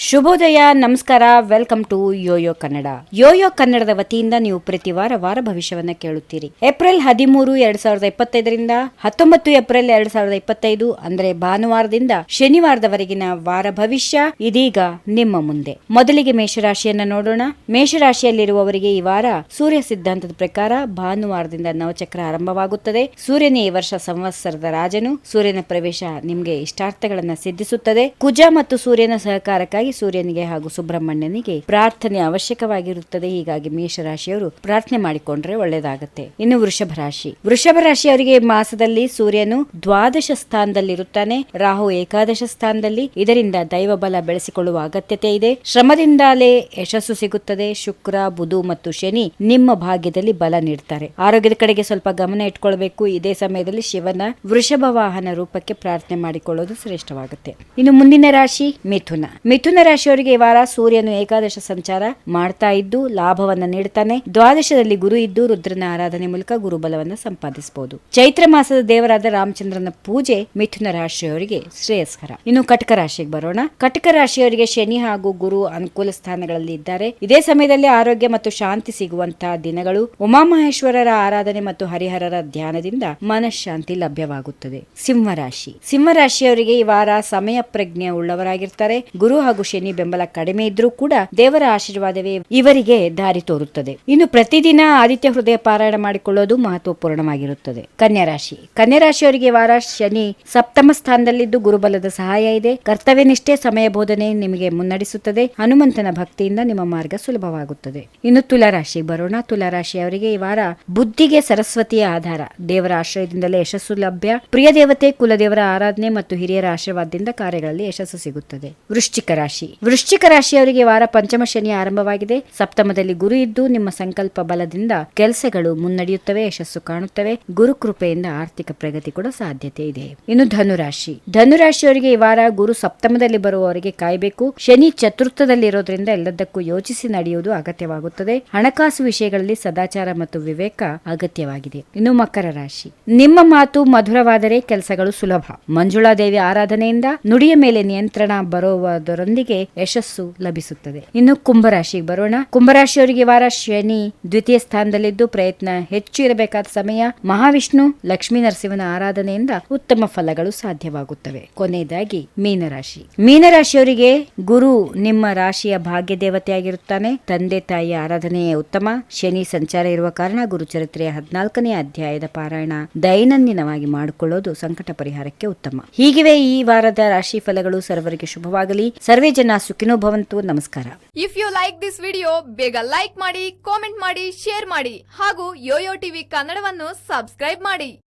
ಶುಭೋದಯ, ನಮಸ್ಕಾರ, welcome to yoyo Kannada. Yoyo ಕನ್ನಡದ ವತಿಯಿಂದ ನೀವು ಪ್ರತಿ ವಾರ ಭವಿಷ್ಯವನ್ನ ಕೇಳುತ್ತೀರಿ. ಏಪ್ರಿಲ್ 13, 2025ರಿಂದ 19 ಏಪ್ರಿಲ್ 2025 ಅಂದ್ರೆ ಭಾನುವಾರದಿಂದ ಶನಿವಾರದವರೆಗಿನ ವಾರ ಭವಿಷ್ಯ ಇದೀಗ ನಿಮ್ಮ ಮುಂದೆ. ಮೊದಲಿಗೆ ಮೇಷರಾಶಿಯನ್ನ ನೋಡೋಣ. ಮೇಷರಾಶಿಯಲ್ಲಿರುವವರಿಗೆ ಈ ವಾರ ಸೂರ್ಯ ಸಿದ್ಧಾಂತದ ಪ್ರಕಾರ ಭಾನುವಾರದಿಂದ ನವಚಕ್ರ ಆರಂಭವಾಗುತ್ತದೆ. ಸೂರ್ಯನೇ ಈ ವರ್ಷ ಸಂವತ್ಸರದ ರಾಜನು. ಸೂರ್ಯನ ಪ್ರವೇಶ ನಿಮ್ಗೆ ಇಷ್ಟಾರ್ಥಗಳನ್ನ ಸಿದ್ಧಿಸುತ್ತದೆ. ಕುಜ ಮತ್ತು ಸೂರ್ಯನ ಸಹಕಾರಕ್ಕಾಗಿ ಸೂರ್ಯನಿಗೆ ಹಾಗೂ ಸುಬ್ರಹ್ಮಣ್ಯನಿಗೆ ಪ್ರಾರ್ಥನೆ ಅವಶ್ಯಕವಾಗಿರುತ್ತದೆ. ಹೀಗಾಗಿ ಮೇಷರಾಶಿಯವರು ಪ್ರಾರ್ಥನೆ ಮಾಡಿಕೊಂಡ್ರೆ ಒಳ್ಳೆಯದಾಗುತ್ತೆ. ಇನ್ನು ವೃಷಭ ರಾಶಿಯವರಿಗೆ ಮಾಸದಲ್ಲಿ ಸೂರ್ಯನು ದ್ವಾದಶ ಸ್ಥಾನದಲ್ಲಿರುತ್ತಾನೆ, ರಾಹು ಏಕಾದಶ ಸ್ಥಾನದಲ್ಲಿ. ಇದರಿಂದ ದೈವ ಬಲ ಬೆಳೆಸಿಕೊಳ್ಳುವ ಅಗತ್ಯತೆ ಇದೆ. ಶ್ರಮದಿಂದಲೇ ಯಶಸ್ಸು ಸಿಗುತ್ತದೆ. ಶುಕ್ರ, ಬುಧ ಮತ್ತು ಶನಿ ನಿಮ್ಮ ಭಾಗ್ಯದಲ್ಲಿ ಬಲ ನೀಡ್ತಾರೆ. ಆರೋಗ್ಯದ ಕಡೆಗೆ ಸ್ವಲ್ಪ ಗಮನ ಇಟ್ಕೊಳ್ಬೇಕು. ಇದೇ ಸಮಯದಲ್ಲಿ ಶಿವನ ವೃಷಭ ವಾಹನ ರೂಪಕ್ಕೆ ಪ್ರಾರ್ಥನೆ ಮಾಡಿಕೊಳ್ಳೋದು ಶ್ರೇಷ್ಠವಾಗುತ್ತೆ. ಇನ್ನು ಮುಂದಿನ ರಾಶಿ ಮಿಥುನ ರಾಶಿಯವರಿಗೆ ಈ ವಾರ ಸೂರ್ಯನು ಏಕಾದಶ ಸಂಚಾರ ಮಾಡ್ತಾ ಇದ್ದು ಲಾಭವನ್ನ ನೀಡುತ್ತಾನೆ. ದ್ವಾದಶದಲ್ಲಿ ಗುರು ಇದ್ದು ರುದ್ರನ ಆರಾಧನೆ ಮೂಲಕ ಗುರುಬಲವನ್ನು ಸಂಪಾದಿಸಬಹುದು. ಚೈತ್ರ ಮಾಸದ ದೇವರಾದ ರಾಮಚಂದ್ರನ ಪೂಜೆ ಮಿಥುನ ರಾಶಿಯವರಿಗೆ ಶ್ರೇಯಸ್ಕರ. ಇನ್ನು ಕಟಕ ರಾಶಿಗೆ ಬರೋಣ. ಕಟಕ ರಾಶಿಯವರಿಗೆ ಶನಿ ಹಾಗೂ ಗುರು ಅನುಕೂಲ ಸ್ಥಾನಗಳಲ್ಲಿ ಇದ್ದಾರೆ. ಇದೇ ಸಮಯದಲ್ಲಿ ಆರೋಗ್ಯ ಮತ್ತು ಶಾಂತಿ ಸಿಗುವಂತಹ ದಿನಗಳು. ಉಮಾಮಹೇಶ್ವರರ ಆರಾಧನೆ ಮತ್ತು ಹರಿಹರರ ಧ್ಯಾನದಿಂದ ಮನಃಶಾಂತಿ ಲಭ್ಯವಾಗುತ್ತದೆ. ಸಿಂಹರಾಶಿಯವರಿಗೆ ಈ ವಾರ ಸಮಯ ಪ್ರಜ್ಞೆ ಉಳ್ಳವರಾಗಿರ್ತಾರೆ. ಗುರು ಹಾಗೂ ಶನಿ ಬೆಂಬಲ ಕಡಿಮೆ ಇದ್ರೂ ಕೂಡ ದೇವರ ಆಶೀರ್ವಾದವೇ ಇವರಿಗೆ ದಾರಿ ತೋರುತ್ತದೆ. ಇನ್ನು ಪ್ರತಿದಿನ ಆದಿತ್ಯ ಹೃದಯ ಪಾರಾಯಣ ಮಾಡಿಕೊಳ್ಳೋದು ಮಹತ್ವಪೂರ್ಣವಾಗಿರುತ್ತದೆ. ಕನ್ಯಾ ರಾಶಿಯವರಿಗೆ ವಾರ ಶನಿ ಸಪ್ತಮ ಸ್ಥಾನದಲ್ಲಿದ್ದು ಗುರುಬಲದ ಸಹಾಯ ಇದೆ. ಕರ್ತವ್ಯ ನಿಷ್ಠೆ, ಸಮಯ ಬೋಧನೆ ನಿಮಗೆ ಮುನ್ನಡೆಸುತ್ತದೆ. ಹನುಮಂತನ ಭಕ್ತಿಯಿಂದ ನಿಮ್ಮ ಮಾರ್ಗ ಸುಲಭವಾಗುತ್ತದೆ. ಇನ್ನು ತುಲಾರಾಶಿಗೆ ಬರೋಣ. ತುಲಾರಾಶಿಯವರಿಗೆ ಈ ವಾರ ಬುದ್ಧಿಗೆ ಸರಸ್ವತಿಯ ಆಧಾರ. ದೇವರ ಆಶ್ರಯದಿಂದಲೇ ಯಶಸ್ಸು ಲಭ್ಯ. ಪ್ರಿಯ ದೇವತೆ, ಕುಲದೇವರ ಆರಾಧನೆ ಮತ್ತು ಹಿರಿಯರ ಆಶೀರ್ವಾದದಿಂದ ಕಾರ್ಯಗಳಲ್ಲಿ ಯಶಸ್ಸು ಸಿಗುತ್ತದೆ. ವೃಶ್ಚಿಕ ರಾಶಿಯವರಿಗೆ ವಾರ ಪಂಚಮ ಶನಿ ಆರಂಭವಾಗಿದೆ. ಸಪ್ತಮದಲ್ಲಿ ಗುರು ಇದ್ದು ನಿಮ್ಮ ಸಂಕಲ್ಪ ಬಲದಿಂದ ಕೆಲಸಗಳು ಮುನ್ನಡೆಯುತ್ತವೆ, ಯಶಸ್ಸು ಕಾಣುತ್ತವೆ. ಗುರು ಕೃಪೆಯಿಂದ ಆರ್ಥಿಕ ಪ್ರಗತಿ ಕೂಡ ಸಾಧ್ಯತೆ ಇದೆ. ಇನ್ನು ಧನುರಾಶಿಯವರಿಗೆ ಈ ವಾರ ಗುರು ಸಪ್ತಮದಲ್ಲಿ ಬರುವವರಿಗೆ ಕಾಯಬೇಕು. ಶನಿ ಚತುರ್ಥದಲ್ಲಿರೋದ್ರಿಂದ ಎಲ್ಲದಕ್ಕೂ ಯೋಚಿಸಿ ನಡೆಯುವುದು ಅಗತ್ಯವಾಗುತ್ತದೆ. ಹಣಕಾಸು ವಿಷಯಗಳಲ್ಲಿ ಸದಾಚಾರ ಮತ್ತು ವಿವೇಕ ಅಗತ್ಯವಾಗಿದೆ. ಇನ್ನು ಮಕರ ರಾಶಿ. ನಿಮ್ಮ ಮಾತು ಮಧುರವಾದರೆ ಕೆಲಸಗಳು ಸುಲಭ. ಮಂಜುಳಾದೇವಿ ಆರಾಧನೆಯಿಂದ ನುಡಿಯ ಮೇಲೆ ನಿಯಂತ್ರಣ ಬರುವುದರೊಂದಿಗೆ ಯಶಸ್ಸು ಲಭಿಸುತ್ತದೆ. ಇನ್ನು ಕುಂಭರಾಶಿಗೆ ಬರೋಣ. ಕುಂಭರಾಶಿಯವರಿಗೆ ವಾರ ಶನಿ ದ್ವಿತೀಯ ಸ್ಥಾನದಲ್ಲಿದ್ದು ಪ್ರಯತ್ನ ಹೆಚ್ಚು ಇರಬೇಕಾದ ಸಮಯ. ಮಹಾವಿಷ್ಣು, ಲಕ್ಷ್ಮೀ ನರಸಿಂಹನ ಆರಾಧನೆಯಿಂದ ಉತ್ತಮ ಫಲಗಳು ಸಾಧ್ಯವಾಗುತ್ತವೆ. ಕೊನೆಯದಾಗಿ ಮೀನರಾಶಿಯವರಿಗೆ ಗುರು ನಿಮ್ಮ ರಾಶಿಯ ಭಾಗ್ಯ ದೇವತೆಯಾಗಿರುತ್ತಾನೆ. ತಂದೆ ತಾಯಿಯ ಆರಾಧನೆಯೇ ಉತ್ತಮ. ಶನಿ ಸಂಚಾರ ಇರುವ ಕಾರಣ ಗುರುಚರಿತ್ರೆಯ 14ನೇ ಅಧ್ಯಾಯದ ಪಾರಾಯಣ ದೈನಂದಿನವಾಗಿ ಮಾಡಿಕೊಳ್ಳೋದು ಸಂಕಟ ಪರಿಹಾರಕ್ಕೆ ಉತ್ತಮ. ಹೀಗಿವೆ ಈ ವಾರದ ರಾಶಿ ಫಲಗಳು. ಸರ್ವರಿಗೆ ಶುಭವಾಗಲಿ. ಸರ್ವೇ ಜನ ಸುಖಿನೋ ಭವಂತು. ನಮಸ್ಕಾರ. If you like this video, ಬೇಗ ಲೈಕ್ ಮಾಡಿ, ಕಾಮೆಂಟ್ ಮಾಡಿ, ಶೇರ್ ಮಾಡಿ ಹಾಗೂ ಯೋಯೋ ಟಿವಿ ಕನ್ನಡವನ್ನು ಸಬ್ಸ್ಕ್ರೈಬ್ ಮಾಡಿ.